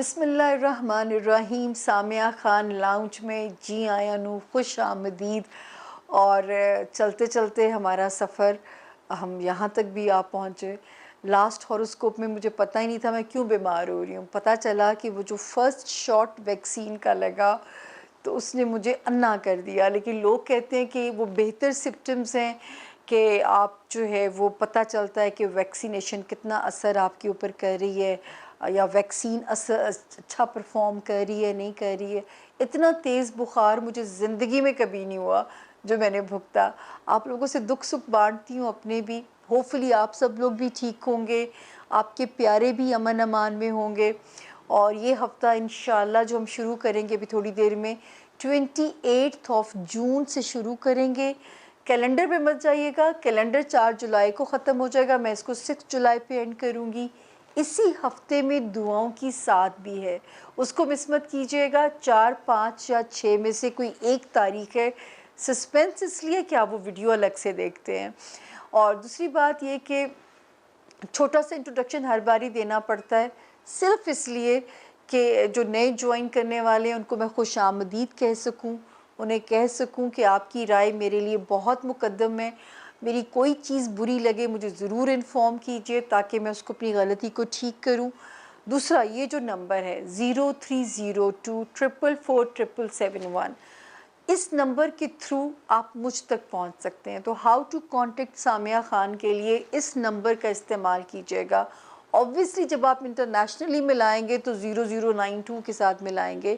बिस्मिल्लाहिर्रहमानिर्रहीम। सामिया ख़ान लाउंज में जी आया नू खुश आमदीद। और चलते चलते हमारा सफ़र हम यहाँ तक भी आ पहुँचे। लास्ट हॉरोस्कोप में मुझे पता ही नहीं था मैं क्यों बीमार हो रही हूँ। पता चला कि वो जो फर्स्ट शॉट वैक्सीन का लगा तो उसने मुझे अन्ना कर दिया। लेकिन लोग कहते हैं कि वो बेहतर सिम्पटम्स हैं कि आप जो है वो पता चलता है कि वैक्सीनेशन कितना असर आपके ऊपर कर रही है या वैक्सीन असर अच्छा परफॉर्म कर रही है नहीं कर रही है। इतना तेज़ बुखार मुझे ज़िंदगी में कभी नहीं हुआ जो मैंने भुगता। आप लोगों से दुख सुख बांटती हूँ अपने भी। होपफुली आप सब लोग भी ठीक होंगे, आपके प्यारे भी अमन अमान में होंगे। और ये हफ़्ता इंशाल्लाह जो हम शुरू करेंगे अभी थोड़ी देर में 28 जून से शुरू करेंगे। कैलेंडर पे मत जाइएगा, कैलेंडर 4 जुलाई को ख़त्म हो जाएगा। मैं इसको 6 जुलाई पे एंड करूँगी। इसी हफ्ते में दुआओं की साथ भी है, उसको मिस मत कीजिएगा। 4, 5 या 6 में से कोई एक तारीख है। सस्पेंस इसलिए कि आप वो वीडियो अलग से देखते हैं। और दूसरी बात ये कि छोटा सा इंट्रोडक्शन हर बारी देना पड़ता है सिर्फ इसलिए कि जो नए ज्वाइन करने वाले हैं उनको मैं खुश आमदीद कह सकूं, उन्हें कह सकूं कि आपकी राय मेरे लिए बहुत मुकद्दम है। मेरी कोई चीज़ बुरी लगे मुझे ज़रूर इन्फॉर्म कीजिए ताकि मैं उसको अपनी गलती को ठीक करूं। दूसरा, ये जो नंबर है 0302 444 777, इस नंबर के थ्रू आप मुझ तक पहुंच सकते हैं। तो how to contact Samiya Khan के लिए इस नंबर का इस्तेमाल कीजिएगा। ऑब्वियसली जब आप इंटरनेशनली मिलाएंगे तो 0092 के साथ मिलाएंगे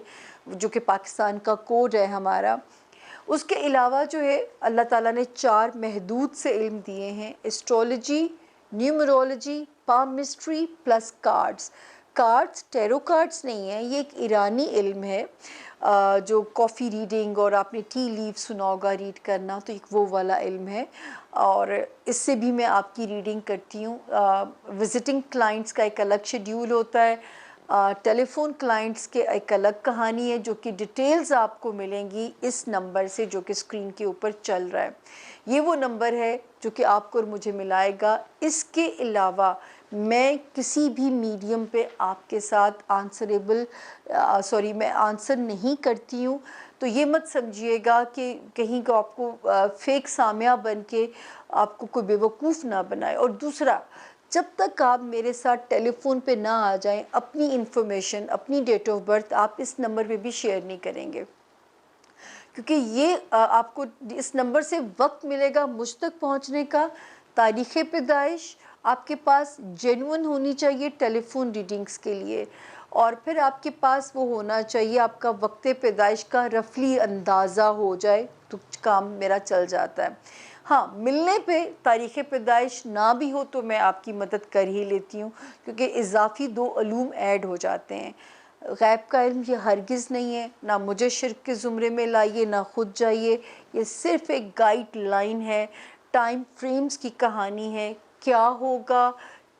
जो कि पाकिस्तान का कोड है हमारा। उसके अलावा जो है अल्लाह ताला ने 4 महदूद से इल्म दिए हैं, astrology, numerology, palmistry plus cards. Cards tarot cards नहीं है, ये एक ईरानी इल्म है जो कॉफ़ी रीडिंग और आपने टी लीव सुना होगा रीड करना, तो एक वो वाला इल्म है। और इससे भी मैं आपकी रीडिंग करती हूँ। विज़िटिंग क्लाइंट्स का एक अलग शेड्यूल होता है, टेलीफोन क्लाइंट्स के एक अलग कहानी है जो कि डिटेल्स आपको मिलेंगी इस नंबर से जो कि स्क्रीन के ऊपर चल रहा है। ये वो नंबर है जो कि आपको और मुझे मिलाएगा। इसके अलावा मैं किसी भी मीडियम पे आपके साथ मैं आंसर नहीं करती हूँ। तो ये मत समझिएगा कि कहीं को आपको फेक सामिया बन के आपको कोई बेवकूफ़ ना बनाए। और दूसरा, जब तक आप मेरे साथ टेलीफोन पे ना आ जाएं, अपनी इंफॉर्मेशन, अपनी डेट ऑफ बर्थ आप इस नंबर पे भी शेयर नहीं करेंगे, क्योंकि ये आपको इस नंबर से वक्त मिलेगा मुझ तक पहुंचने का। तारीख़ पैदाइश आपके पास जेन्युइन होनी चाहिए टेलीफोन रीडिंग्स के लिए, और फिर आपके पास वो होना चाहिए आपका वक्त पैदाइश का रफली अंदाज़ा हो जाए तो काम मेरा चल जाता है। हाँ, मिलने पे तारीख़ पैदाइश ना भी हो तो मैं आपकी मदद कर ही लेती हूँ, क्योंकि इजाफ़ी 2 अलूम ऐड हो जाते हैं। गैब का इल्म ये हरगिज़ नहीं है, ना मुझे शिर्क के ज़ुमरे में लाइए ना खुद जाइए। ये सिर्फ़ एक गाइड लाइन है, टाइम फ्रेम्स की कहानी है। क्या होगा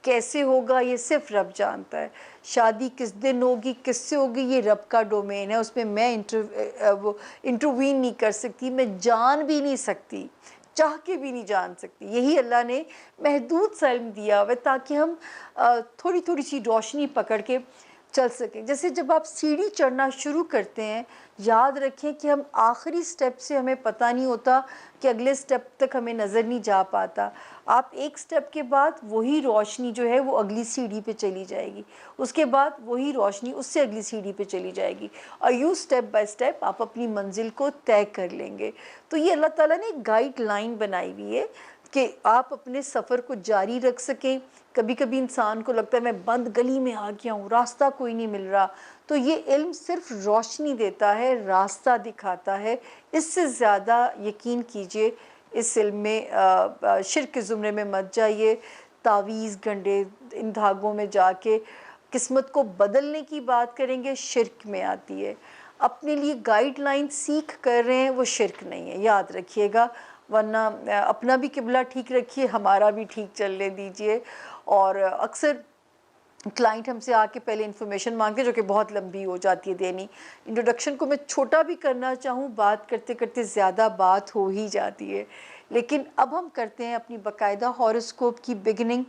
कैसे होगा ये सिर्फ रब जानता है। शादी किस दिन होगी किससे होगी ये रब का डोमेन है, उसमें मैं इंटरवीन नहीं कर सकती, मैं जान भी नहीं सकती, चाह के भी नहीं जान सकती। यही अल्लाह ने महदूद सा इल्म दिया हुआ है ताकि हम थोड़ी थोड़ी सी रोशनी पकड़ के चल सकें। जैसे जब आप सीढ़ी चढ़ना शुरू करते हैं, याद रखें कि हम आखिरी स्टेप से हमें पता नहीं होता कि अगले स्टेप तक हमें नज़र नहीं जा पाता। आप एक स्टेप के बाद वही रोशनी जो है वो अगली सीढ़ी पे चली जाएगी, उसके बाद वही रोशनी उससे अगली सीढ़ी पे चली जाएगी, और यूँ स्टेप बाय स्टेप आप अपनी मंजिल को तय कर लेंगे। तो ये अल्लाह ताला ने एक गाइड लाइन बनाई हुई है कि आप अपने सफ़र को जारी रख सकें। कभी कभी इंसान को लगता है मैं बंद गली में आ गया हूँ, रास्ता कोई नहीं मिल रहा, तो ये इल्म सिर्फ रोशनी देता है, रास्ता दिखाता है। इससे ज़्यादा यकीन कीजिए इस इल्म में शिर्क के ज़ुमरे में मत जाइए। तावीज़ गंडे इन धागों में जाके किस्मत को बदलने की बात करेंगे, शिर्क में आती है। अपने लिए गाइडलाइन सीख कर रहे हैं, वो शिर्क नहीं है, याद रखिएगा। वरना अपना भी किबला ठीक रखिए, हमारा भी ठीक चलने दीजिए। और अक्सर क्लाइंट हमसे आके पहले इन्फॉर्मेशन मांगते जो कि बहुत लंबी हो जाती है देनी। इंट्रोडक्शन को मैं छोटा भी करना चाहूँ, बात करते करते ज़्यादा बात हो ही जाती है। लेकिन अब हम करते हैं अपनी बाकायदा हॉरोस्कोप की बिगिनिंग।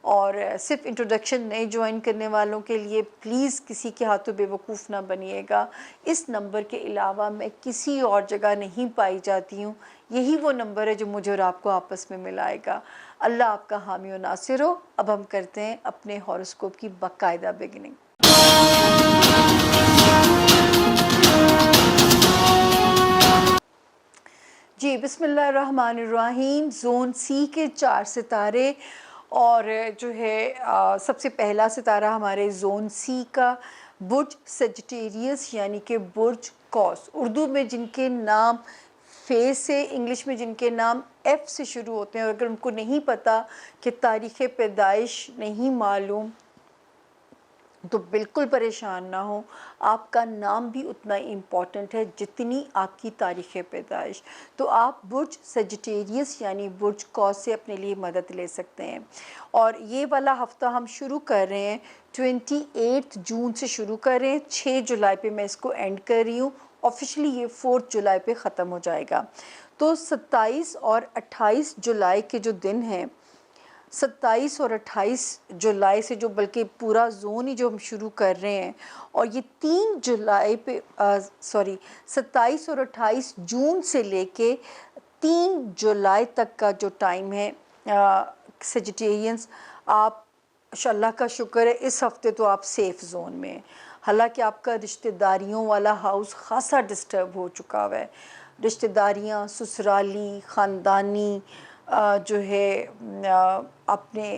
और सिर्फ इंट्रोडक्शन नए ज्वाइन करने वालों के लिए प्लीज़ किसी के हाथों बेवकूफ़ ना बनिएगा। इस नंबर के अलावा मैं किसी और जगह नहीं पाई जाती हूँ। यही वो नंबर है जो मुझे और आपको आपस में मिलाएगा। अल्लाह आपका हामी और नासिर हो। अब हम करते हैं अपने हॉरोस्कोप की बाकायदा बिगिनिंग। जी, बिस्मिल्लाहिर्रहमानिर्रहीम। ज़ोन सी के 4 सितारे और जो है सबसे पहला सितारा हमारे ज़ोन सी का बुर्ज सजिटेरियस यानी कि बुर्ज कौस। उर्दू में जिनके नाम फ़े से, इंग्लिश में जिनके नाम एफ़ से शुरू होते हैं, और अगर उनको नहीं पता कि तारीख़ पैदाइश नहीं मालूम तो बिल्कुल परेशान ना हो। आपका नाम भी उतना इम्पॉर्टेंट है जितनी आपकी तारीख़ पैदाइश। तो आप बुर्ज सजिटेरियस यानी बुर्ज कौस से अपने लिए मदद ले सकते हैं। और ये वाला हफ़्ता हम शुरू कर रहे हैं 28 जून से शुरू कर रहे हैं। 6 जुलाई पे मैं इसको एंड कर रही हूँ। ऑफिशियली ये 4 जुलाई पे ख़त्म हो जाएगा। तो 27 और 28 जुलाई के जो दिन हैं, 27 और 28 जुलाई से जो बल्कि पूरा ज़ोन ही जो हम शुरू कर रहे हैं, और ये 3 जुलाई पे 27 और 28 जून से लेके 3 जुलाई तक का जो टाइम है सजिटेरियंस, आप अल्लाह का शुक्र है इस हफ़्ते तो आप सेफ़ ज़ोन में हैं। हालांकि आपका रिश्तेदारियों वाला हाउस ख़ासा डिस्टर्ब हो चुका हुआ है। रिश्तेदारियाँ, ससुराली, ख़ानदानी जो है अपने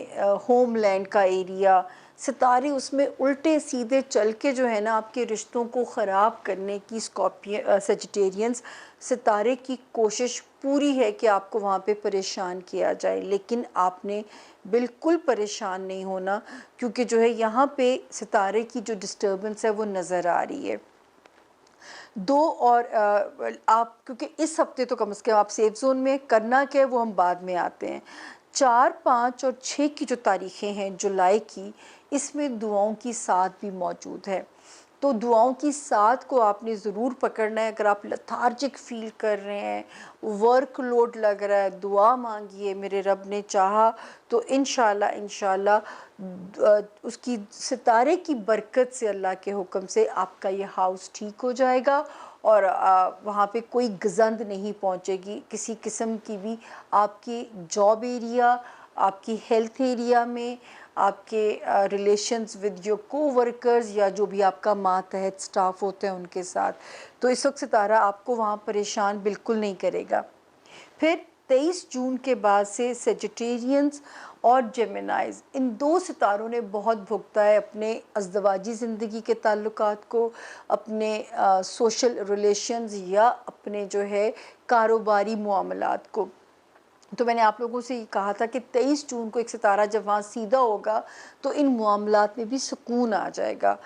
होमलैंड का एरिया, सितारे उसमें उल्टे सीधे चल के जो है ना आपके रिश्तों को ख़राब करने की सजिटेरियंस सितारे की कोशिश पूरी है कि आपको वहाँ पे परेशान किया जाए, लेकिन आपने बिल्कुल परेशान नहीं होना, क्योंकि जो है यहाँ पे सितारे की जो डिस्टर्बेंस है वो नज़र आ रही है। आप क्योंकि इस हफ्ते तो कम से कम आप सेफ जोन में, करना क्या है वो हम बाद में आते हैं। 4, 5 और 6 की जो तारीखें हैं जुलाई की, इसमें दुआओं की साथ भी मौजूद है। तो दुआओं की साथ को आपने ज़रूर पकड़ना है। अगर आप लथार्जिक फ़ील कर रहे हैं, वर्कलोड लग रहा है, दुआ मांगिए। मेरे रब ने चाहा तो इंशाल्लाह उसकी सितारे की बरकत से, अल्लाह के हुक्म से आपका ये हाउस ठीक हो जाएगा और वहाँ पे कोई गज़ंद नहीं पहुँचेगी किसी किस्म की भी। आपकी जॉब एरिया, आपकी हेल्थ एरिया में, आपके रिलेशंस विद योर कोवर्कर्स या जो भी आपका मातहत स्टाफ होते हैं उनके साथ, तो इस वक्त सितारा आपको वहाँ परेशान बिल्कुल नहीं करेगा। फिर 23 जून के बाद से सेजिटेरियंस और जेमिनाइज, इन 2 सितारों ने बहुत भुगता है अपने अज़दवाजी ज़िंदगी के ताल्लुकात को, अपने सोशल रिलेशंस या अपने जो है कारोबारी मामलात को। तो मैंने आप लोगों से ये कहा था कि 23 जून को एक सितारा जब वहाँ सीधा होगा तो इन मामलात में भी सुकून आ जाएगा।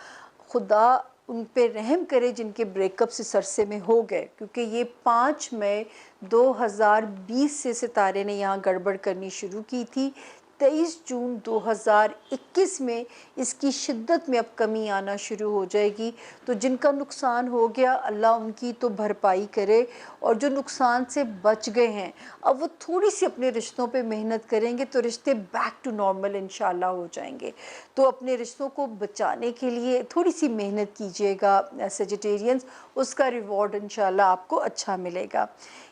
खुदा उन पे रहम करे जिनके ब्रेकअप से सरसे में हो गए, क्योंकि ये 5 मई 2020 से सितारे ने यहाँ गड़बड़ करनी शुरू की थी। 23 जून 2021 में इसकी शिद्दत में अब कमी आना शुरू हो जाएगी। तो जिनका नुकसान हो गया अल्लाह उनकी तो भरपाई करे, और जो नुकसान से बच गए हैं अब वो थोड़ी सी अपने रिश्तों पे मेहनत करेंगे तो रिश्ते बैक टू नॉर्मल इंशाल्लाह हो जाएंगे। तो अपने रिश्तों को बचाने के लिए थोड़ी सी मेहनत कीजिएगा सेजिटेरियंस, उसका रिवॉर्ड इंशाल्लाह आपको अच्छा मिलेगा।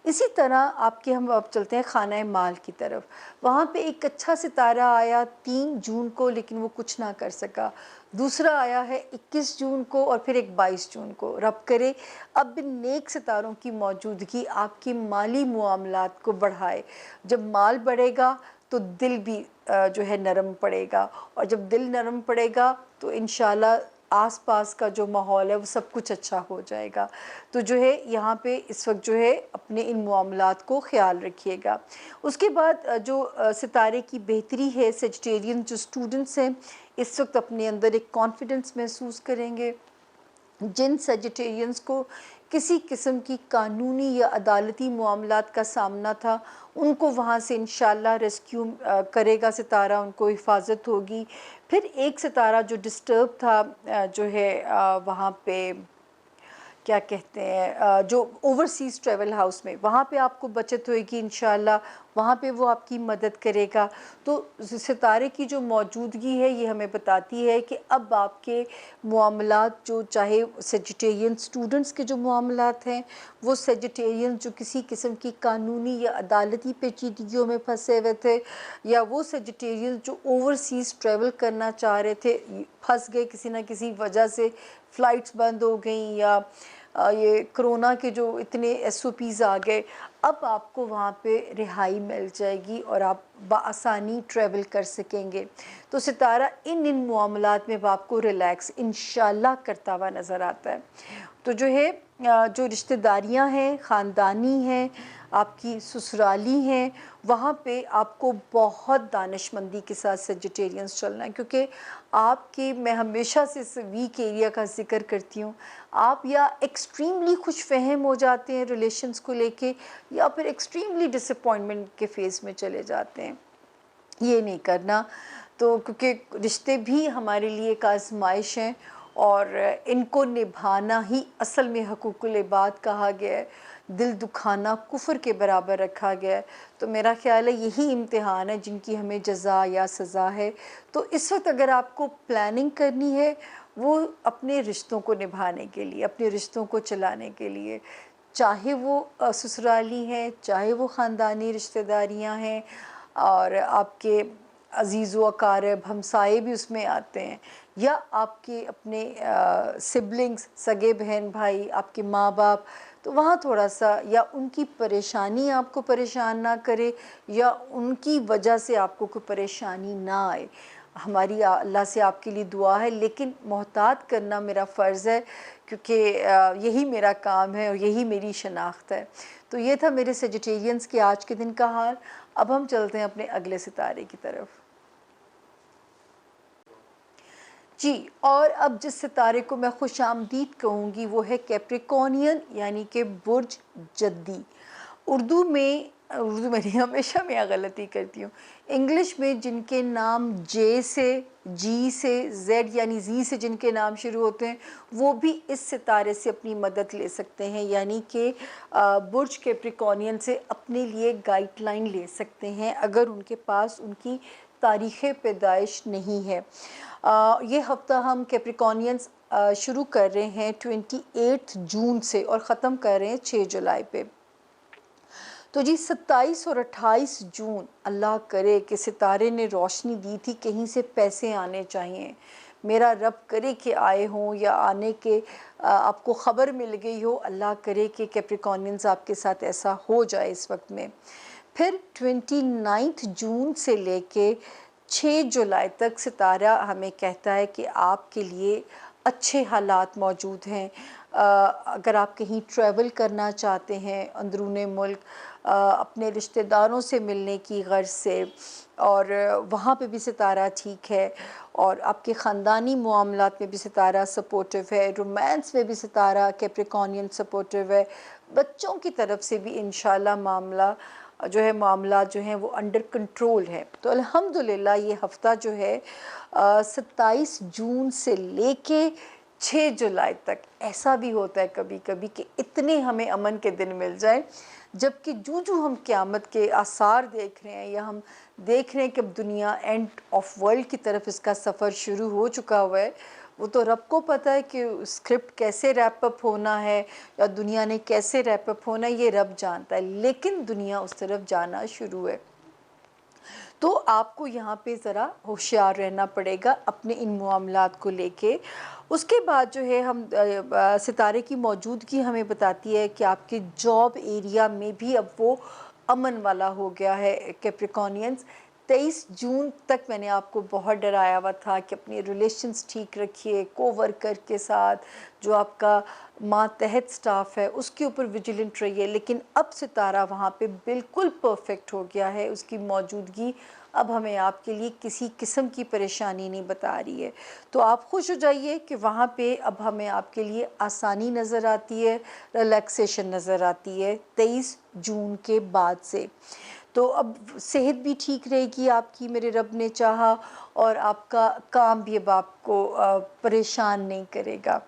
इसी तरह आपके हम अब चलते हैं खाना माल की तरफ। वहाँ पे एक अच्छा सितारा आया 3 जून को, लेकिन वो कुछ ना कर सका। दूसरा आया है 21 जून को और फिर एक 22 जून को। रब करे अब नेक सितारों की मौजूदगी आपकी माली मामलात को बढ़ाए। जब माल बढ़ेगा तो दिल भी जो है नरम पड़ेगा, और जब दिल नरम पड़ेगा तो इंशाल्लाह आसपास का जो माहौल है वो सब कुछ अच्छा हो जाएगा। तो जो है यहाँ पे इस वक्त जो है अपने इन मामलात को ख्याल रखिएगा। उसके बाद जो सितारे की बेहतरी है, सेजिटेरियन जो स्टूडेंट्स हैं इस वक्त अपने अंदर एक कॉन्फिडेंस महसूस करेंगे। जिन सेजिटेरियंस को किसी किस्म की कानूनी या अदालती मामलात का सामना था, उनको वहाँ से इंशाल्लाह रेस्क्यू करेगा सितारा, उनको हिफाजत होगी। फिर एक सितारा जो डिस्टर्ब था जो है वहाँ पे क्या कहते हैं जो ओवरसीज़ ट्रैवल हाउस में, वहाँ पे आपको बचत होएगी इंशाल्लाह। वहाँ पे वो आपकी मदद करेगा। तो सितारे की जो मौजूदगी है ये हमें बताती है कि अब आपके मामलात, जो चाहे सेजिटेरियन स्टूडेंट्स के जो मामलात हैं, वो सेजिटेरियन जो किसी किस्म की कानूनी या अदालती पेचीदगियों में फंसे हुए थे, या वो सेजिटेरियन जो ओवरसीज़ ट्रैवल करना चाह रहे थे, फंस गए किसी ना किसी वजह से, फ़्लाइट्स बंद हो गई, या ये कोरोना के जो इतने एसओपीज़ आ गए, अब आपको वहाँ पे रिहाई मिल जाएगी और आप बआसानी ट्रैवल कर सकेंगे। तो सितारा इन मामलात में अब आपको रिलैक्स इंशाल्लाह करता हुआ नज़र आता है। तो जो है जो रिश्तेदारियाँ हैं, ख़ानदानी हैं, आपकी ससुराली हैं, वहाँ पे आपको बहुत दानिशमंदी के साथ सेजिटेरियंस चलना है, क्योंकि आपके, मैं हमेशा से इस वीक एरिया का ज़िक्र करती हूँ, आप या एक्सट्रीमली खुशफ़हम हो जाते हैं रिलेशंस को लेके, या फिर एक्सट्रीमली डिसअपॉइंटमेंट के फ़ेज़ में चले जाते हैं। ये नहीं करना। तो क्योंकि रिश्ते भी हमारे लिए एक आज़माइश हैं, और इनको निभाना ही असल में हकूक़ुल इबाद कहा गया है। दिल दुखाना कुफ़्र के बराबर रखा गया है। तो मेरा ख़्याल है यही इम्तिहान है जिनकी हमें जज़ा या सज़ा है। तो इस वक़्त अगर आपको प्लानिंग करनी है, वो अपने रिश्तों को निभाने के लिए, अपने रिश्तों को चलाने के लिए, चाहे वो ससुराली हैं, चाहे वो ख़ानदानी रिश्तेदारियाँ हैं, और आपके अज़ीज़ व अक़ारिब, हमसाये भी उसमें आते हैं, या आपके अपने सिबलिंग्स, सगे बहन भाई, आपके माँ-बाप, तो वहाँ थोड़ा-सा, या उनकी परेशानी आपको परेशान ना करे, या उनकी वजह से आपको कोई परेशानी ना आए। हमारी अल्लाह से आपके लिए दुआ है, लेकिन मोहतात करना मेरा फ़र्ज़ है, क्योंकि यही मेरा काम है और यही मेरी शनाख्त है। तो ये था मेरे सेजिटेरियंस के आज के दिन का हाल। अब हम चलते हैं अपने अगले सितारे की तरफ। जी, और अब जिस सितारे को मैं खुशामदीद कहूँगी वो है कैप्रिकॉर्नियन, यानी कि बुर्ज जद्दी। उर्दू में नहीं, हमेशा मैं गलती करती हूँ। इंग्लिश में जिनके नाम जे से, जी से, जेड यानी जी से जिनके नाम शुरू होते हैं, वो भी इस सितारे से अपनी मदद ले सकते हैं, यानी कि बुर्ज कैप्रिकॉर्नियन से अपने लिए गाइडलाइन ले सकते हैं, अगर उनके पास उनकी तारीख़ पैदाइश नहीं है। ये हफ़्ता हम कैप्रिकॉर्नियंस शुरू कर रहे हैं 28 जून से, और ख़त्म कर रहे हैं 6 जुलाई पे। तो जी 27 और 28 जून, अल्लाह करे कि सितारे ने रोशनी दी थी, कहीं से पैसे आने चाहिए। मेरा रब करे कि आए हों, या आने के आपको ख़बर मिल गई हो। अल्लाह करे कि कैप्रिकॉर्नियंस आपके साथ ऐसा हो जाए इस वक्त में। फिर 29 जून से लेके 6 जुलाई तक सितारा हमें कहता है कि आपके लिए अच्छे हालात मौजूद हैं। अगर आप कहीं ट्रैवल करना चाहते हैं अंदरूने मुल्क, अपने रिश्तेदारों से मिलने की गर्ज से, और वहाँ पे भी सितारा ठीक है, और आपके ख़ानदानी मामलात में भी सितारा सपोर्टिव है, रोमांस में भी सितारा कैप्रिकॉर्नियन सपोर्टिव है, बच्चों की तरफ से भी इंशाल्लाह मामला जो हैं वो अंडर कंट्रोल है। तो अल्हम्दुलिल्लाह ये हफ़्ता जो है 27 जून से लेके 6 जुलाई तक, ऐसा भी होता है कभी कभी कि इतने हमें अमन के दिन मिल जाए, जबकि जो हम क़यामत के आसार देख रहे हैं, या हम देख रहे हैं कि अब दुनिया एंड ऑफ वर्ल्ड की तरफ इसका सफ़र शुरू हो चुका हुआ है, वो तो रब को पता है कि स्क्रिप्ट कैसे रैप अप होना है, या दुनिया ने कैसे रैप अप होना है, ये रब जानता है, लेकिन दुनिया उस तरफ जाना शुरू है। तो आपको यहाँ पे ज़रा होशियार रहना पड़ेगा अपने इन मामलात को लेके। उसके बाद जो है हम सितारे की मौजूदगी हमें बताती है कि आपके जॉब एरिया में भी अब वो अमन वाला हो गया है। कैप्रिकॉर्नियंस 23 जून तक मैंने आपको बहुत डराया हुआ था कि अपने रिलेशंस ठीक रखिए, कोवर्कर के साथ, जो आपका मातहत स्टाफ है उसके ऊपर विजिलेंट रहिए, लेकिन अब सितारा वहाँ पे बिल्कुल परफेक्ट हो गया है। उसकी मौजूदगी अब हमें आपके लिए किसी किस्म की परेशानी नहीं बता रही है। तो आप खुश हो जाइए कि वहाँ पे अब हमें आपके लिए आसानी नज़र आती है, रिलैक्सेशन नज़र आती है 23 जून के बाद से। तो अब सेहत भी ठीक रहेगी आपकी, मेरे रब ने चाहा, और आपका काम भी अब आपको परेशान नहीं करेगा।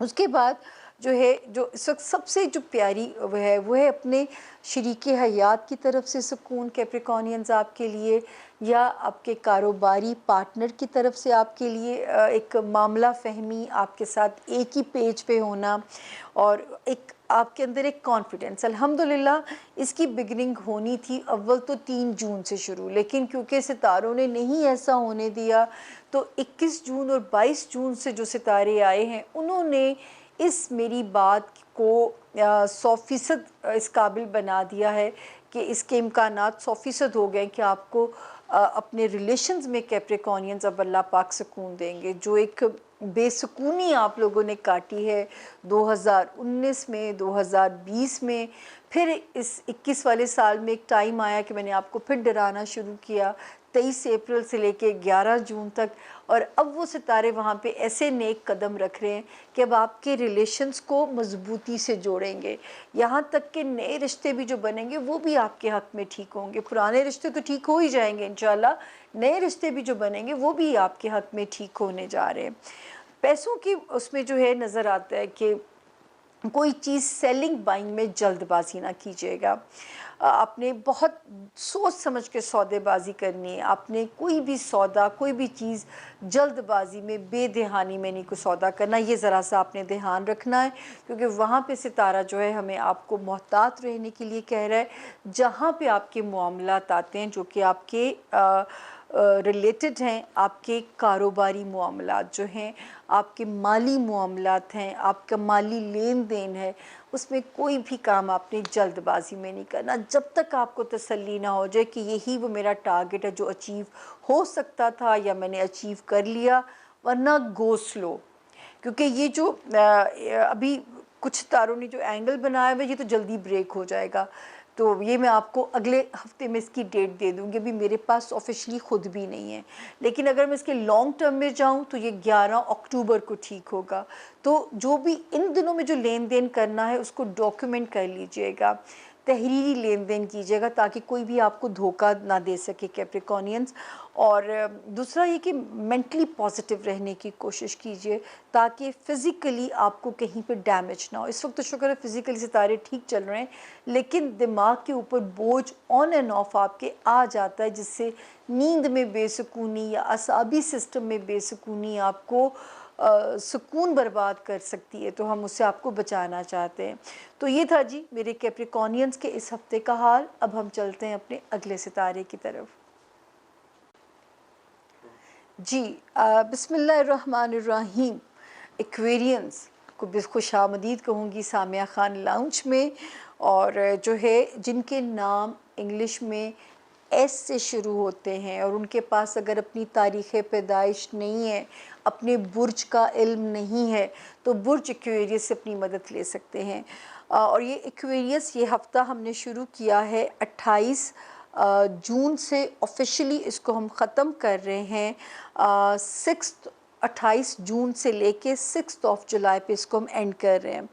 उसके बाद जो है, जो इस वक्त सबसे जो प्यारी वो है अपने शरीके हयात की तरफ से सुकून कैप्रिकॉनियंस आपके लिए, या आपके कारोबारी पार्टनर की तरफ से आपके लिए एक मामला फहमी, आपके साथ एक ही पेज पे होना, और एक आपके अंदर एक कॉन्फिडेंस। अल्हम्दुलिल्लाह इसकी बिगनिंग होनी थी अव्वल तो 3 जून से शुरू, लेकिन क्योंकि सितारों ने नहीं ऐसा होने दिया, तो 21 जून और 22 जून से जो सितारे आए हैं उन्होंने इस मेरी बात को 100% इस काबिल बना दिया है कि इसके इम्कानात 100% हो गए कि आपको अपने रिलेशंस में कैप्रिकॉनियंस अब अल्लाह पाक सुकून देंगे। जो एक बेसुकूनी आप लोगों ने काटी है 2019 में, 2020 में, फिर इस 21 वाले साल में एक टाइम आया कि मैंने आपको फिर डराना शुरू किया 23 अप्रैल से लेके 11 जून तक, और अब वो सितारे वहाँ पे ऐसे नेक कदम रख रहे हैं कि अब आपके रिलेशंस को मजबूती से जोड़ेंगे। यहाँ तक कि नए रिश्ते भी जो बनेंगे वो भी आपके हक़ में ठीक होंगे। पुराने रिश्ते तो ठीक हो ही जाएंगे इंशाल्लाह, नए रिश्ते भी जो बनेंगे वो भी आपके हक़ में ठीक होने जा रहे हैं। पैसों की उसमें जो है नज़र आता है कि कोई चीज़ सेलिंग बाइंग में जल्दबाजी ना कीजिएगा। आपने बहुत सोच समझ के सौदेबाजी करनी है। आपने कोई भी सौदा, कोई भी चीज़ जल्दबाजी में, बेदहानी में नहीं को सौदा करना, ये ज़रा सा आपने ध्यान रखना है, क्योंकि वहाँ पे सितारा जो है हमें आपको मोहतात रहने के लिए कह रहा है। जहाँ पे आपके मामलात आते हैं जो कि आपके रिलेटेड हैं, आपके कारोबारी मामलात जो हैं, आपके माली मामलात हैं, आपका माली लेन देन है, उसमें कोई भी काम आपने जल्दबाजी में नहीं करना जब तक आपको तसल्ली ना हो जाए कि यही वो मेरा टारगेट है जो अचीव हो सकता था या मैंने अचीव कर लिया, वरना गो स्लो। क्योंकि ये जो अभी कुछ तारों ने जो एंगल बनाया हुआ है ये तो जल्दी ब्रेक हो जाएगा। तो ये मैं आपको अगले हफ्ते में इसकी डेट दे दूँगी, अभी मेरे पास ऑफिशियली ख़ुद भी नहीं है, लेकिन अगर मैं इसके लॉन्ग टर्म में जाऊँ तो ये 11 अक्टूबर को ठीक होगा। तो जो भी इन दिनों में जो लेन देन करना है उसको डॉक्यूमेंट कर लीजिएगा, तहरीरी लेन देन कीजिएगा ताकि कोई भी आपको धोखा ना दे सके कैप्रिकॉनियंस। और दूसरा ये कि मेंटली पॉजिटिव रहने की कोशिश कीजिए ताकि फ़िज़िकली आपको कहीं पे डैमेज ना हो। इस वक्त तो शुक्र है फ़िज़िकली सितारे ठीक चल रहे हैं, लेकिन दिमाग के ऊपर बोझ ऑन एंड ऑफ आपके आ जाता है, जिससे नींद में बेसुकूनी या असाबी सिस्टम में बेसुकूनी आपको सुकून बर्बाद कर सकती है। तो हम उससे आपको बचाना चाहते हैं। तो ये था जी मेरे कैप्रिकॉनियंस के इस हफ्ते का हाल। अब हम चलते हैं अपने अगले सितारे की तरफ। जी बिस्मिल्लाहिर्रहमानिर्रहीम। एक्वेरियंस को भी खुशामदीद कहूँगी सामिया खान लाउंज में, और जो है जिनके नाम इंग्लिश में एस से शुरू होते हैं और उनके पास अगर अपनी तारीख़ पैदाइश नहीं है, अपने बुर्ज का इल्म नहीं है, तो बुर्ज एक्वेरियस से अपनी मदद ले सकते हैं। और ये एक्वेरियस ये हफ़्ता हमने शुरू किया है 28 जून से, ऑफिशियली इसको हम ख़त्म कर रहे हैं 28 जून से लेके 6 जुलाई पे इसको हम एंड कर रहे हैं।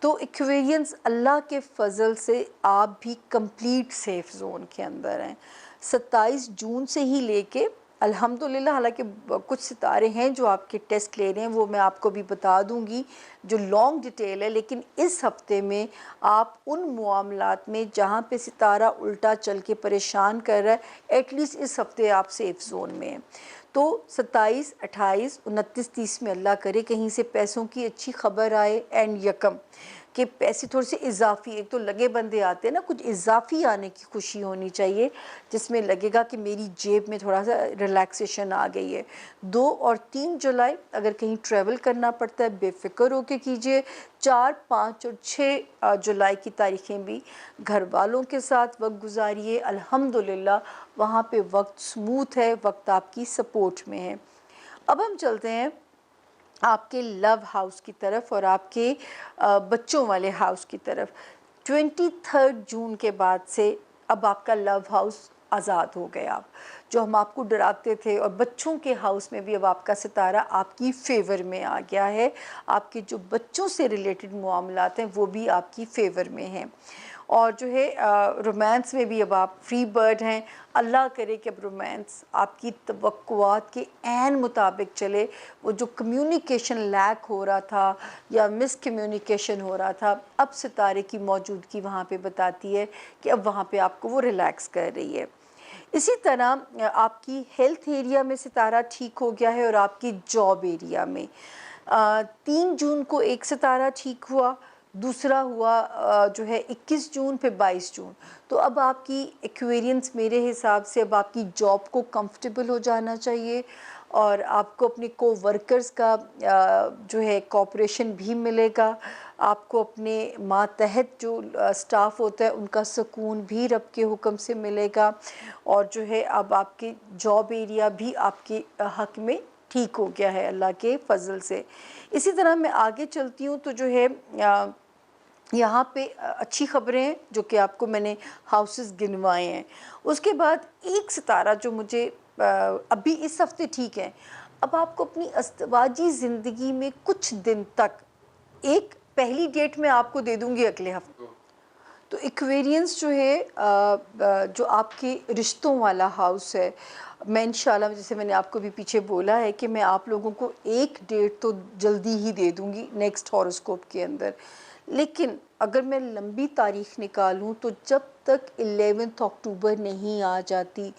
तो एक्वेरियंस अल्लाह के फ़ज़ल से आप भी कंप्लीट सेफ़ ज़ोन के अंदर हैं 27 जून से ही लेके अल्हम्दुलिल्लाह। हालांकि कुछ सितारे हैं जो आपके टेस्ट ले रहे हैं, वो मैं आपको भी बता दूंगी जो लॉन्ग डिटेल है, लेकिन इस हफ्ते में आप उन मामलात में जहाँ पे सितारा उल्टा चल के परेशान कर रहा है, एटलीस्ट इस हफ्ते आप सेफ़ ज़ोन में हैं। तो 27, 28, 29, 30 में अल्लाह करे कहीं से पैसों की अच्छी खबर आए, एंड यकम कि पैसे थोड़े से इजाफी, एक तो लगे बंदे आते हैं ना, कुछ इजाफी आने की खुशी होनी चाहिए जिसमें लगेगा कि मेरी जेब में थोड़ा सा रिलैक्सेशन आ गई है। 2 और 3 जुलाई अगर कहीं ट्रैवल करना पड़ता है बेफ़िक्र होके कीजिए। 4, 5 और 6 जुलाई की तारीखें भी घर वालों के साथ वक्त गुजारिए। अल्हम्दुलिल्लाह वहाँ पे वक्त स्मूथ है, वक्त आपकी सपोर्ट में है। अब हम चलते हैं आपके लव हाउस की तरफ और आपके बच्चों वाले हाउस की तरफ। 23 जून के बाद से अब आपका लव हाउस आज़ाद हो गया। आप जो हम आपको डराते थे, और बच्चों के हाउस में भी अब आपका सितारा आपकी फेवर में आ गया है। आपके जो बच्चों से रिलेटेड मामलात हैं वो भी आपकी फेवर में हैं। और जो है रोमांस में भी अब आप फ्री बर्ड हैं। अल्लाह करे कि अब रोमांस आपकी तवक्कुआत के ऐन मुताबिक चले। वो जो कम्युनिकेशन लैक हो रहा था या मिसकम्युनिकेशन हो रहा था, अब सितारे की मौजूदगी वहाँ पे बताती है कि अब वहाँ पे आपको वो रिलैक्स कर रही है। इसी तरह आपकी हेल्थ एरिया में सितारा ठीक हो गया है और आपकी जॉब एरिया में 3 जून को एक सितारा ठीक हुआ, दूसरा हुआ जो है 21 जून फिर 22 जून। तो अब आपकी एक्वेरियंस मेरे हिसाब से अब आपकी जॉब को कंफर्टेबल हो जाना चाहिए और आपको अपने कोवर्कर्स का जो है कोऑपरेशन भी मिलेगा। आपको अपने मातहत जो स्टाफ होता है उनका सुकून भी रब के हुक्म से मिलेगा और जो है अब आपके जॉब एरिया भी आपके हक में ठीक हो गया है अल्लाह के फजल से। इसी तरह मैं आगे चलती हूँ तो जो है यहाँ पे अच्छी ख़बरें हैं जो कि आपको मैंने हाउसेस गिनवाए हैं। उसके बाद एक सितारा जो मुझे अभी इस हफ्ते ठीक है। अब आपको अपनी अज़दवाजी ज़िंदगी में कुछ दिन तक एक पहली डेट मैं आपको दे दूँगी अगले हफ्ते। तो एक्वेरियंस जो है जो आपके रिश्तों वाला हाउस है, मैं इंशाल्लाह जैसे मैंने आपको भी पीछे बोला है कि मैं आप लोगों को एक डेट तो जल्दी ही दे दूँगी नेक्स्ट हॉरोस्कोप के अंदर। लेकिन अगर मैं लंबी तारीख निकालूं तो जब तक 11 अक्टूबर नहीं आ जाती,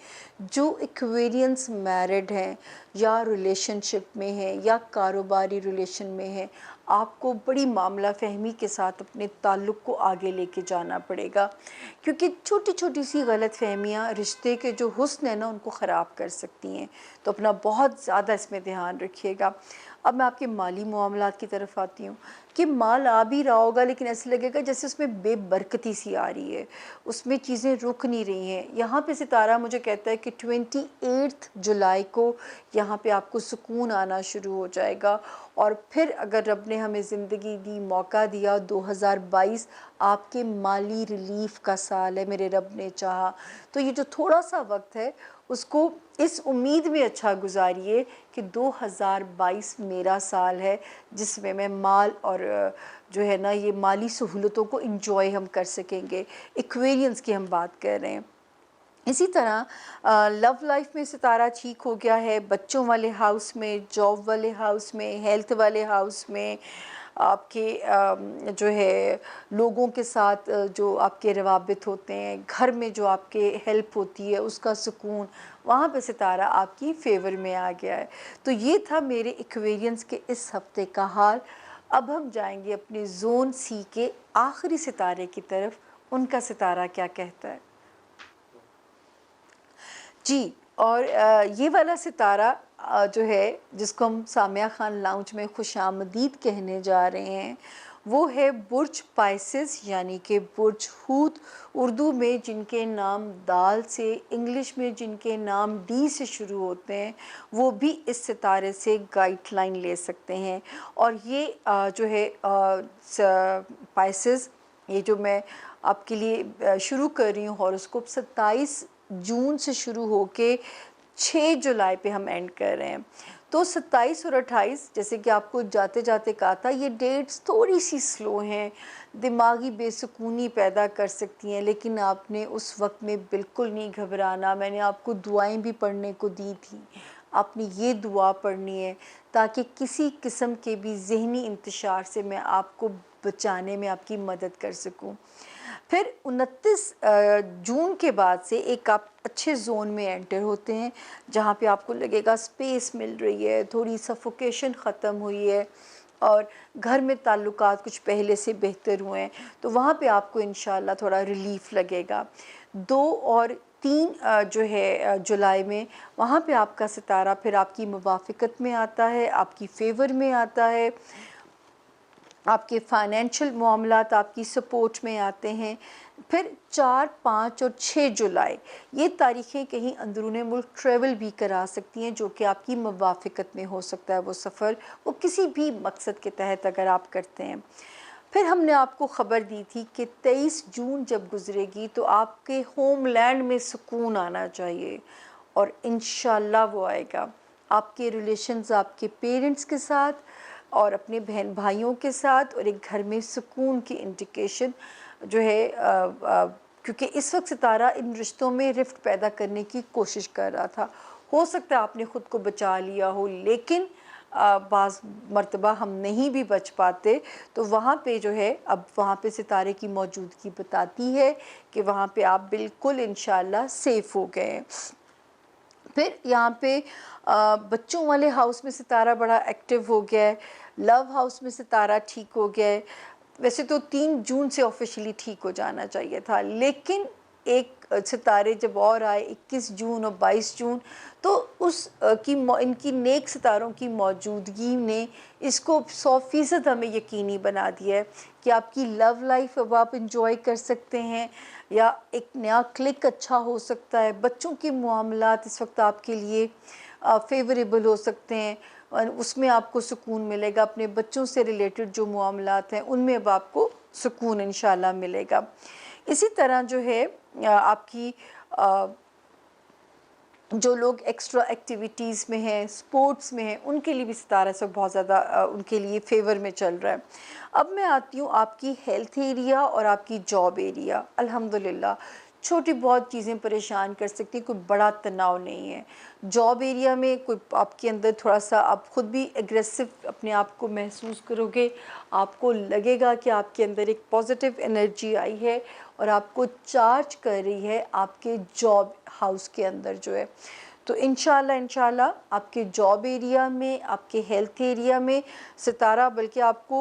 जो एक्वेरियंस मैरिड हैं या रिलेशनशिप में हैं या कारोबारी रिलेशन में हैं, आपको बड़ी मामला फ़हमी के साथ अपने ताल्लुक़ को आगे लेके जाना पड़ेगा, क्योंकि छोटी छोटी सी गलत फहमियाँ रिश्ते के जो हुस्न है ना उनको ख़राब कर सकती हैं। तो अपना बहुत ज़्यादा इसमें ध्यान रखिएगा। अब मैं आपके माली मामलात की तरफ आती हूँ कि माल आ भी रहा होगा लेकिन ऐसे लगेगा जैसे उसमें बेबरकती सी आ रही है, उसमें चीज़ें रुक नहीं रही हैं। यहाँ पे सितारा मुझे कहता है कि 28 जुलाई को यहाँ पे आपको सुकून आना शुरू हो जाएगा और फिर अगर रब ने हमें ज़िंदगी दी, मौका दिया, 2022 आपके माली रिलीफ का साल है, मेरे रब ने चाहा तो ये जो थोड़ा सा वक्त है उसको इस उम्मीद में अच्छा गुजारिए कि 2022 मेरा साल है जिसमें मैं माल और जो है ना ये माली सहूलतों को इंजॉय हम कर सकेंगे। एक्वेरियंस की हम बात कर रहे हैं। इसी तरह लव लाइफ में सितारा ठीक हो गया है, बच्चों वाले हाउस में, जॉब वाले हाउस में, हेल्थ वाले हाउस में, आपके जो है लोगों के साथ जो आपके रवाबित होते हैं, घर में जो आपके हेल्प होती है उसका सुकून, वहाँ पे सितारा आपकी फेवर में आ गया है। तो ये था मेरे एक्वेरियंस के इस हफ्ते का हाल। अब हम जाएंगे अपने जोन सी के आखिरी सितारे की तरफ, उनका सितारा क्या कहता है जी। और ये वाला सितारा जो है जिसको हम सामिया खान लाउंज में खुशामदीद कहने जा रहे हैं, वो है बुर्ज पाइसेस यानी कि बुर्ज हूत। उर्दू में जिनके नाम दाल से, इंग्लिश में जिनके नाम डी से शुरू होते हैं, वो भी इस सितारे से गाइडलाइन ले सकते हैं। और ये जो है पाइसेस, ये जो मैं आपके लिए शुरू कर रही हूँ हॉरोस्कोप, 27 जून से शुरू होके 6 जुलाई पे हम एंड कर रहे हैं। तो 27 और 28 जैसे कि आपको जाते जाते कहा था, ये डेट्स थोड़ी सी स्लो हैं, दिमागी बेसुकूनी पैदा कर सकती हैं, लेकिन आपने उस वक्त में बिल्कुल नहीं घबराना। मैंने आपको दुआएं भी पढ़ने को दी थी, आपने ये दुआ पढ़नी है ताकि किसी किस्म के भी ज़हनी इंतशार से मैं आपको बचाने में आपकी मदद कर सकूं। फिर 29 जून के बाद से एक आप अच्छे जोन में एंटर होते हैं जहाँ पे आपको लगेगा स्पेस मिल रही है, थोड़ी सफोकेशन ख़त्म हुई है और घर में ताल्लुकात कुछ पहले से बेहतर हुए हैं, तो वहाँ पे आपको इंशाल्लाह थोड़ा रिलीफ़ लगेगा। 2 और 3 जो है जुलाई में वहाँ पे आपका सितारा फिर आपकी मुवाफ़क़त में आता है, आपकी फेवर में आता है, आपके फाइनेंशियल मामलात आपकी सपोर्ट में आते हैं। फिर 4, 5 और 6 जुलाई ये तारीख़ें कहीं अंदरूनी मुल्क ट्रैवल भी करा सकती हैं, जो कि आपकी मुवाफ़क़त में हो सकता है वो सफ़र, वो किसी भी मकसद के तहत अगर आप करते हैं। फिर हमने आपको ख़बर दी थी कि 23 जून जब गुज़रेगी तो आपके होमलैंड में सुकून आना चाहिए और इंशाल्लाह वो आएगा। आपके रिलेशंस आपके पेरेंट्स के साथ और अपने बहन भाइयों के साथ और एक घर में सुकून की इंडिकेशन जो है क्योंकि इस वक्त सितारा इन रिश्तों में रिफ्ट पैदा करने की कोशिश कर रहा था। हो सकता है आपने ख़ुद को बचा लिया हो, लेकिन बाज़ मर्तबा हम नहीं भी बच पाते, तो वहाँ पे जो है अब वहाँ पे सितारे की मौजूदगी बताती है कि वहाँ पे आप बिल्कुल इंशाल्लाह सेफ़ हो गए हैं। फिर यहाँ पे बच्चों वाले हाउस में सितारा बड़ा एक्टिव हो गया है, लव हाउस में सितारा ठीक हो गया है। वैसे तो 3 जून से ऑफिशियली ठीक हो जाना चाहिए था, लेकिन एक सितारे जब और आए 21 जून और 22 जून, तो उस इनकी नेक सितारों की मौजूदगी ने इसको 100% हमें यकीनी बना दिया है कि आपकी लव लाइफ अब आप इंजॉय कर सकते हैं, या एक नया क्लिक अच्छा हो सकता है। बच्चों के मामलात इस वक्त आपके लिए फेवरेबल हो सकते हैं और उसमें आपको सुकून मिलेगा। अपने बच्चों से रिलेटेड जो मामलात हैं उनमें अब आपको सुकून इंशाल्लाह मिलेगा। इसी तरह जो है आपकी जो लोग एक्स्ट्रा एक्टिविटीज़ में हैं, स्पोर्ट्स में हैं, उनके लिए भी सितारा से बहुत ज़्यादा उनके लिए फेवर में चल रहा है। अब मैं आती हूँ आपकी हेल्थ एरिया और आपकी जॉब एरिया। अल्हम्दुलिल्लाह छोटी बहुत चीज़ें परेशान कर सकती, कोई बड़ा तनाव नहीं है। जॉब एरिया में कोई आपके अंदर थोड़ा-सा आप ख़ुद भी एग्रेसिव अपने आप को महसूस करोगे, आपको लगेगा कि आपके अंदर एक पॉजिटिव एनर्जी आई है और आपको चार्ज कर रही है आपके जॉब हाउस के अंदर जो है। तो इंशाल्लाह आपके जॉब एरिया में, आपके हेल्थ एरिया में सितारा बल्कि आपको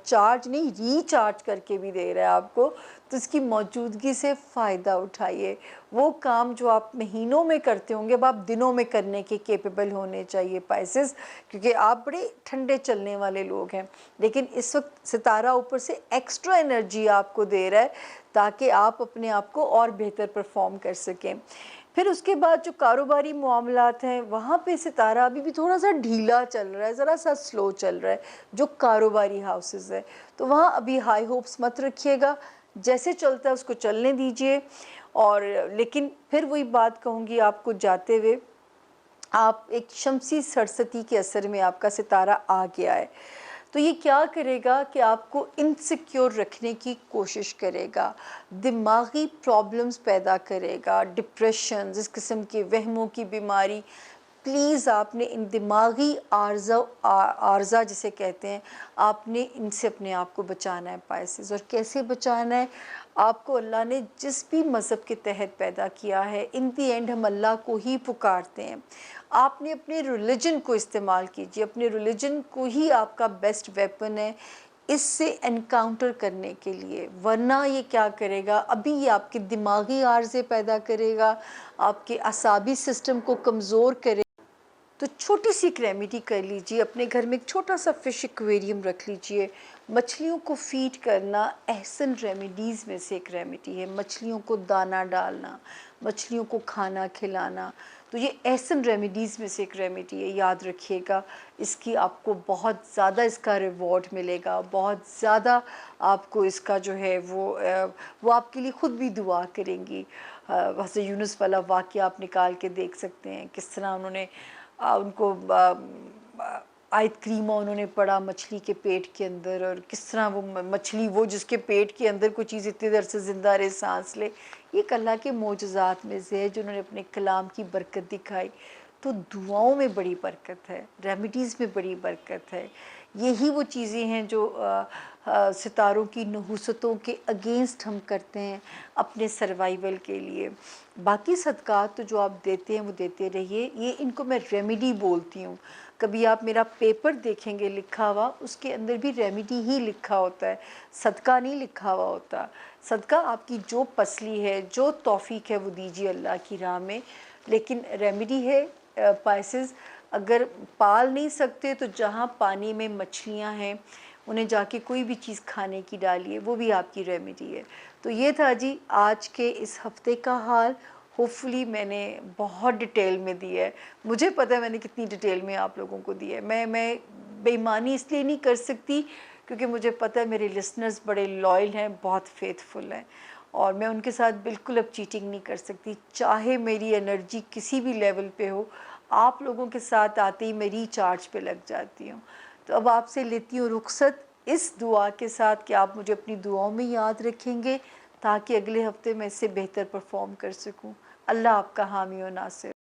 चार्ज नहीं रीचार्ज करके भी दे रहा है आपको। तो इसकी मौजूदगी से फ़ायदा उठाइए। वो काम जो आप महीनों में करते होंगे अब आप दिनों में करने के कैपेबल होने चाहिए पाइसेस, क्योंकि आप बड़े ठंडे चलने वाले लोग हैं। लेकिन इस वक्त सितारा ऊपर से एक्स्ट्रा एनर्जी आपको दे रहा है ताकि आप अपने आप को और बेहतर परफॉर्म कर सकें। फिर उसके बाद जो कारोबारी मामलात हैं वहाँ पे सितारा अभी भी थोड़ा सा ढीला चल रहा है, ज़रा सा स्लो चल रहा है जो कारोबारी हाउसेस है। तो वहाँ अभी हाई होप्स मत रखिएगा, जैसे चलता है उसको चलने दीजिए। और लेकिन फिर वही बात कहूँगी आपको जाते हुए, आप एक शमसी सरस्वती के असर में आपका सितारा आ गया है, तो ये क्या करेगा कि आपको इनसिक्योर रखने की कोशिश करेगा, दिमागी प्रॉब्लम्स पैदा करेगा, डिप्रेशन, इस किस्म के वहमों की बीमारी। प्लीज़ आपने इन दिमागी आर्जा जिसे कहते हैं, आपने इनसे अपने आप को बचाना है पाइसेस। और कैसे बचाना है? आपको अल्लाह ने जिस भी मज़हब के तहत पैदा किया है, इन दी एंड हम अल्लाह को ही पुकारते हैं। आपने अपने रिलीजन को इस्तेमाल कीजिए, अपने रिलीजन को ही आपका बेस्ट वेपन है इससे एनकाउंटर करने के लिए। वरना ये क्या करेगा, अभी ये आपके दिमागी आर्जे पैदा करेगा, आपके असाबी सिस्टम को कमज़ोर करेगा। तो छोटी सी एक रेमेडी कर लीजिए, अपने घर में एक छोटा सा फिश एक्वेरियम रख लीजिए। मछलियों को फीड करना एहसन रेमेडीज़ में से एक रेमेडी है। मछलियों को दाना डालना, मछलियों को खाना खिलाना, तो ये एहसन रेमेडीज़ में से एक रेमेडी है, याद रखिएगा। इसकी आपको बहुत ज़्यादा इसका रिवॉर्ड मिलेगा, बहुत ज़्यादा आपको इसका जो है वो आपके लिए ख़ुद भी दुआ करेंगी। हज़रत यूनुस वाला वाक़या आप निकाल के देख सकते हैं, किस तरह उन्होंने उनको आयत करीमा उन्होंने पढ़ा मछली के पेट के अंदर, और किस तरह वो मछली वो जिसके पेट के अंदर कोई चीज़ इतनी देर से ज़िंदा रहे, सांस ले। ये अल्लाह के मोजज़ात में से है जो उन्होंने अपने कलाम की बरकत दिखाई। तो दुआओं में बड़ी बरकत है, रेमेडीज़ में बड़ी बरकत है। यही वो चीज़ें हैं जो सितारों की नहुसतों के अगेंस्ट हम करते हैं अपने सर्वाइवल के लिए। बाकी सदक़ात तो जो आप देते हैं वो देते रहिए, ये इनको मैं रेमेडी बोलती हूँ। कभी आप मेरा पेपर देखेंगे लिखा हुआ, उसके अंदर भी रेमेडी ही लिखा होता है, सदका नहीं लिखा हुआ होता। सदका आपकी जो पसली है, जो तौफीक है वो दीजिए अल्लाह की राह में, लेकिन रेमेडी है पाइसेस। अगर पाल नहीं सकते तो जहाँ पानी में मछलियाँ हैं उन्हें जाके कोई भी चीज़ खाने की डालिए, वो भी आपकी रेमेडी है। तो ये था जी आज के इस हफ़्ते का हाल। होपफुली मैंने बहुत डिटेल में दी है, मुझे पता है मैंने कितनी डिटेल में आप लोगों को दी है। मैं बेईमानी इसलिए नहीं कर सकती क्योंकि मुझे पता है मेरे लिसनर्स बड़े लॉयल हैं, बहुत फेथफुल हैं, और मैं उनके साथ बिल्कुल अब चीटिंग नहीं कर सकती। चाहे मेरी एनर्जी किसी भी लेवल पे हो, आप लोगों के साथ आते ही मैं रीचार्ज पे लग जाती हूँ। तो अब आपसे लेती हूँ रुखसत, इस दुआ के साथ कि आप मुझे अपनी दुआओं में याद रखेंगे ताकि अगले हफ्ते मैं इससे बेहतर परफॉर्म कर सकूं। अल्लाह आपका हामी और नासिर।